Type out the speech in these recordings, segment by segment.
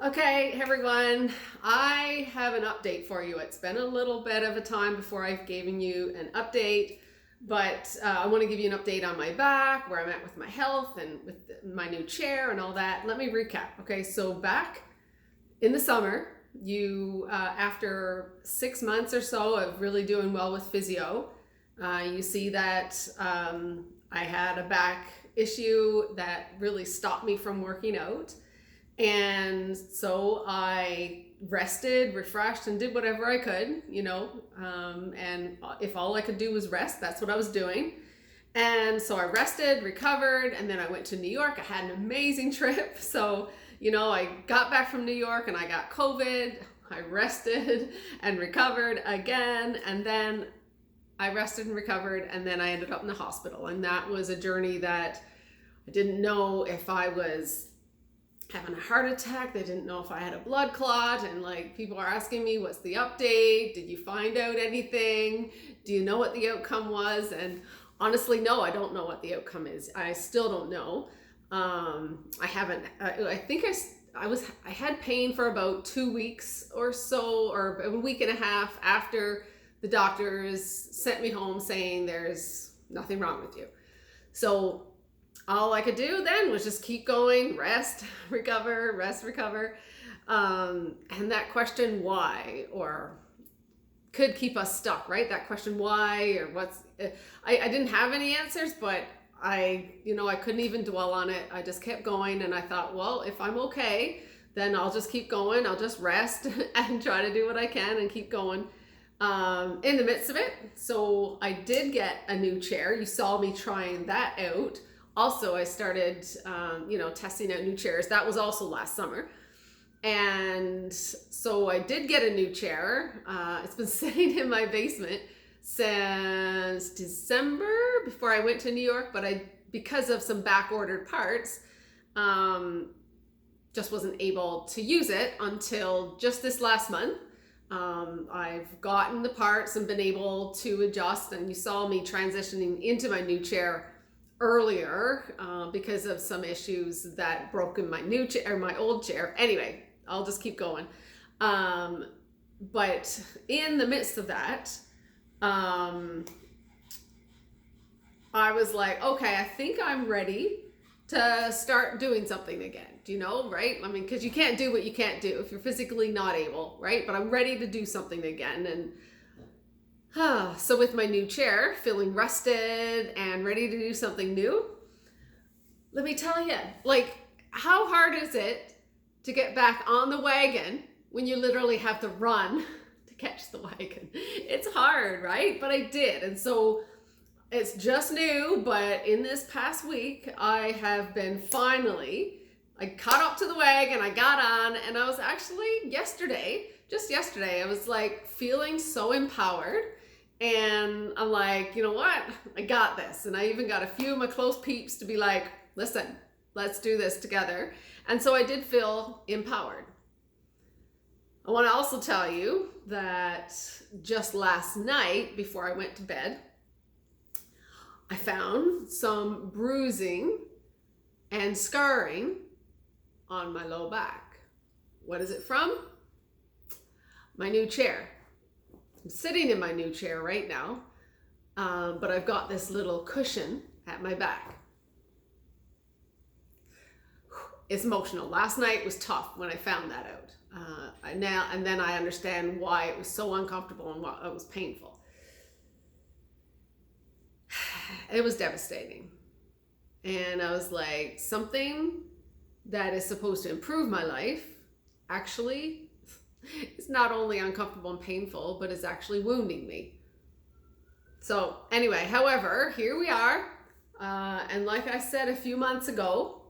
Okay, everyone, I have an update for you. It's been a little bit of a time before I've given you an update, but I want to give you an update on my back, where I'm at with my health and with my new chair and all that. Let me recap. Okay, so back in the summer, after 6 months or so of really doing well with physio, you see that I had a back issue that really stopped me from working out. And so I rested, refreshed, and did whatever I could, and if all I could do was rest, that's what I was doing. And so I rested, recovered, and then I went to New York. I had an amazing trip. So, I got back from New York and I got COVID. I rested and recovered again. And then I rested and recovered. And then I ended up in the hospital. And that was a journey that I didn't know if I was having a heart attack. They didn't know if I had a blood clot, and people are asking me, what's the update? Did you find out anything? Do you know what the outcome was? And honestly, no, I don't know what the outcome is. I still don't know. I haven't, I think I had pain for about 2 weeks or so, or a week and a half after the doctors sent me home saying there's nothing wrong with you. So all I could do then was just keep going, rest, recover, rest, recover. And that question why, or could keep us stuck, right? That question why, or I didn't have any answers, but I couldn't even dwell on it. I just kept going, and I thought, well, if I'm okay, then I'll just keep going. I'll just rest and try to do what I can and keep going. In the midst of it, so I did get a new chair. You saw me trying that out. Also, I started, testing out new chairs. That was also last summer. And so I did get a new chair. It's been sitting in my basement since December, before I went to New York, but because of some back-ordered parts, just wasn't able to use it until just this last month. I've gotten the parts and been able to adjust, and you saw me transitioning into my new chair earlier because of some issues that broke in my new chair, or my old chair. Anyway, I'll just keep going. But in the midst of that, I was like, okay, I think I'm ready to start doing something again. Right? I mean, because you can't do what you can't do if you're physically not able, right? But I'm ready to do something again. And so with my new chair, feeling rested and ready to do something new, let me tell you, how hard is it to get back on the wagon when you literally have to run to catch the wagon? It's hard, right? But I did. And so it's just new, but in this past week, I have been I caught up to the wagon, I got on, and I was actually just yesterday, I was feeling so empowered. And I'm like, you know what? I got this. And I even got a few of my close peeps to be like, listen, let's do this together. And so I did feel empowered. I want to also tell you that just last night, before I went to bed, I found some bruising and scarring on my low back. What is it from? My new chair. I'm sitting in my new chair right now, but I've got this little cushion at my back. It's emotional. Last night was tough when I found that out. And then I understand why it was so uncomfortable and why it was painful. It was devastating. And I was like, something that is supposed to improve my life actually it's not only uncomfortable and painful, but it's actually wounding me. So anyway, however, here we are. And like I said a few months ago,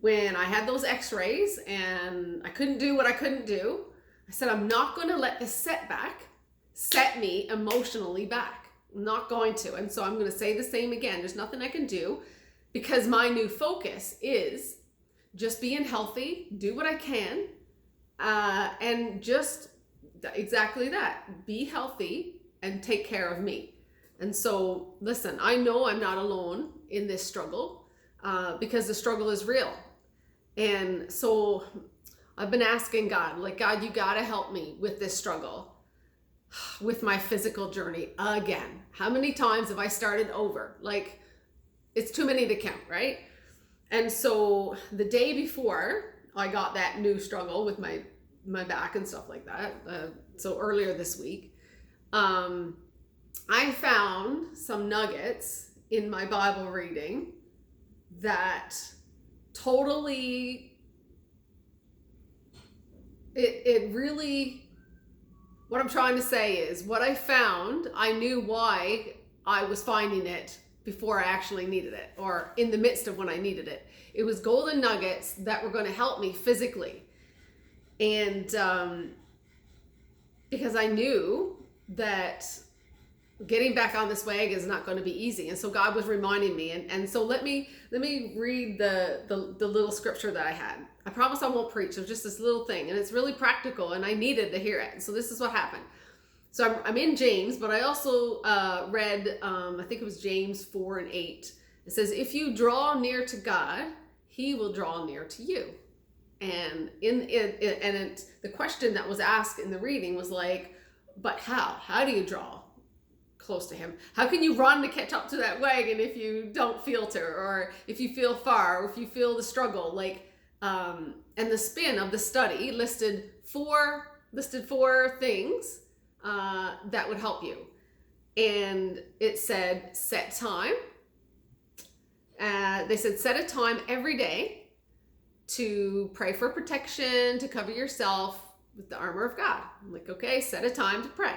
when I had those x-rays and I couldn't do what I couldn't do, I said, I'm not going to let this setback set me emotionally back. I'm not going to. And so I'm going to say the same again. There's nothing I can do, because my new focus is just being healthy, do what I can, and just exactly that, be healthy and take care of me. And so, listen, I know I'm not alone in this struggle, because the struggle is real. And so I've been asking God, like, God, you got to help me with this struggle, with my physical journey again. How many times have I started over? Like, it's too many to count, right? And so the day before I got that new struggle with my back and stuff like that, so earlier this week, I found some nuggets in my Bible reading that totally, it really, what I'm trying to say is, what I found, I knew why I was finding it before I actually needed it, or in the midst of when I needed it. It was golden nuggets that were going to help me physically. And because I knew that getting back on this wagon is not going to be easy. And so God was reminding me. And so let me read the little scripture that I had. I promise I won't preach. It was just this little thing, and it's really practical, and I needed to hear it. And so this is what happened. So I'm in James, but I also read, I think it was James 4:8. It says, if you draw near to God, he will draw near to you. And the question that was asked in the reading was like, but how? How do you draw close to him? How can you run to catch up to that wagon if you don't filter, or if you feel far, or if you feel the struggle? Like, and the spin of the study listed four things that would help you. And it said, set time. They said, set a time every day to pray for protection, to cover yourself with the armor of God. I'm like, okay, set a time to pray.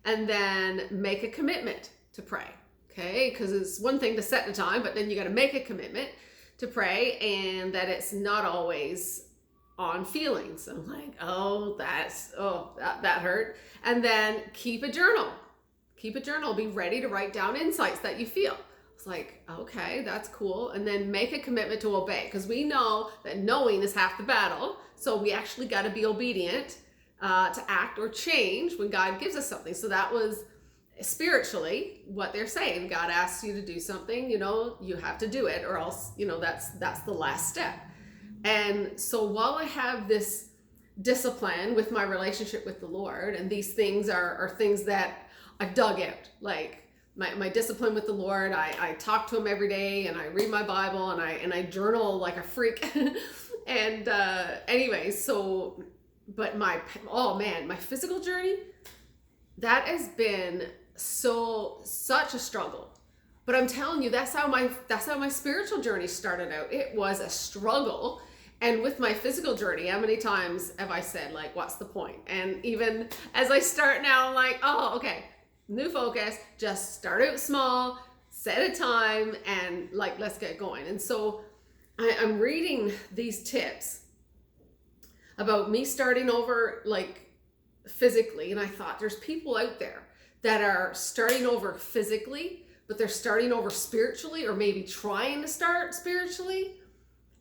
And then make a commitment to pray. Okay, because it's one thing to set the time, but then you got to make a commitment to pray, and that it's not always on feelings. I'm like, oh, that hurt. And then keep a journal. Keep a journal. Be ready to write down insights that you feel. It's like, okay, that's cool. And then make a commitment to obey, because we know that knowing is half the battle. So we actually got to be obedient to act or change when God gives us something. So that was spiritually what they're saying. God asks you to do something, you have to do it, or else, that's the last step. And so while I have this discipline with my relationship with the Lord, and these things are things that I've dug out, like my discipline with the Lord, I talk to him every day, and I read my Bible, and I journal like a freak. And anyway, so, but my physical journey, that has been such a struggle. But I'm telling you, that's how my spiritual journey started out. It was a struggle. And with my physical journey, how many times have I said, like, what's the point? And even as I start now, I'm like, oh, okay, new focus, just start out small, set a time, and like, let's get going. And so I'm reading these tips about me starting over, like, physically. And I thought, there's people out there that are starting over physically, but they're starting over spiritually, or maybe trying to start spiritually.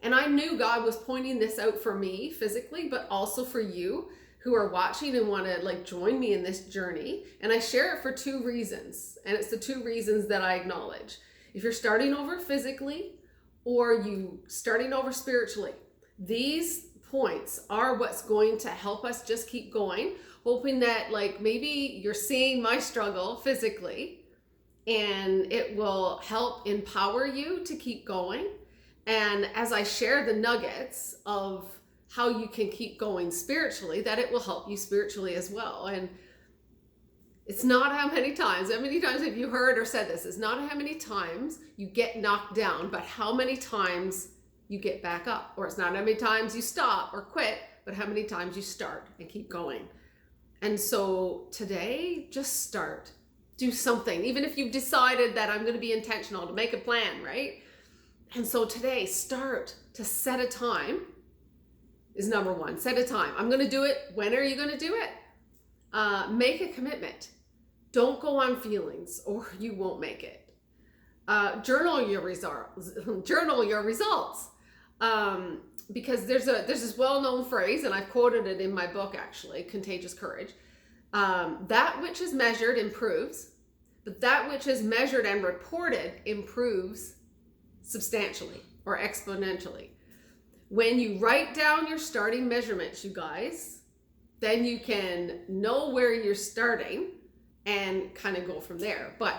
And I knew God was pointing this out for me physically, but also for you who are watching and want to, like, join me in this journey. And I share it for two reasons. And it's the two reasons that I acknowledge. If you're starting over physically, or you starting over spiritually, these points are what's going to help us just keep going, hoping that, like, maybe you're seeing my struggle physically, and it will help empower you to keep going. And as I share the nuggets of how you can keep going spiritually, that it will help you spiritually as well. And it's not how many times have you heard or said this? It's not how many times you get knocked down, but how many times you get back up. Or it's not how many times you stop or quit, but how many times you start and keep going. And so today, just start. Do something. Even if you've decided that I'm going to be intentional, to make a plan, right? And so today, start to set a time is number one. Set a time. I'm going to do it. When are you going to do it? Make a commitment. Don't go on feelings, or you won't make it. Journal your results. Because there's this well-known phrase, and I've quoted it in my book, actually, Contagious Courage. That which is measured improves, but that which is measured and reported improves substantially or exponentially. When you write down your starting measurements, you guys, then you can know where you're starting and kind of go from there. But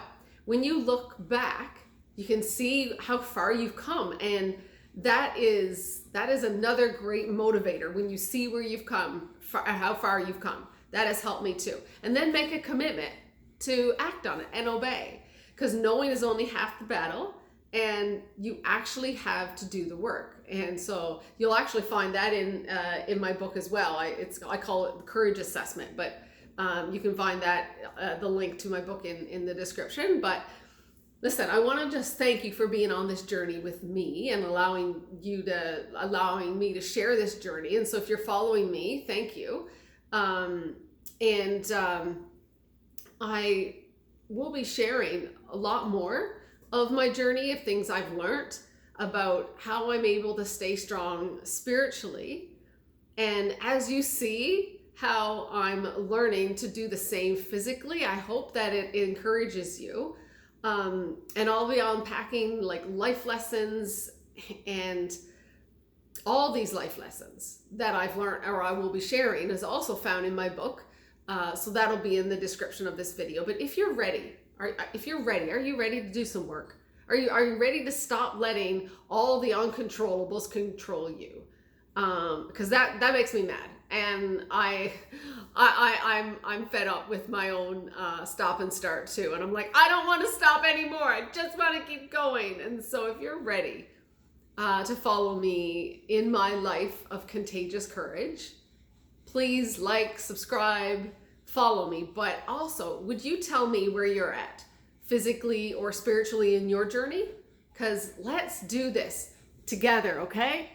when you look back, you can see how far you've come, and that is another great motivator. When you see where you've come, how far you've come, that has helped me too. And then make a commitment to act on it and obey, because knowing is only half the battle, and you actually have to do the work. And so you'll actually find that in my book as well. I call it the courage assessment, but you can find that the link to my book in the description. But listen, I want to just thank you for being on this journey with me and allowing me to share this journey. And so if you're following me, thank you. I will be sharing a lot more of my journey, of things I've learned about how I'm able to stay strong spiritually. And as you see how I'm learning to do the same physically, I hope that it encourages you. And I'll be unpacking like life lessons and all these life lessons that I've learned, or I will be sharing, is also found in my book. So that'll be in the description of this video. But if you're ready, are you ready to do some work? Are you ready to stop letting all the uncontrollables control you? Because that makes me mad, and I'm fed up with my own stop and start too. And I'm like, I don't want to stop anymore. I just want to keep going. And so if you're ready to follow me in my life of contagious courage, please like, subscribe, follow me. But also, would you tell me where you're at physically or spiritually in your journey? Because let's do this together, okay?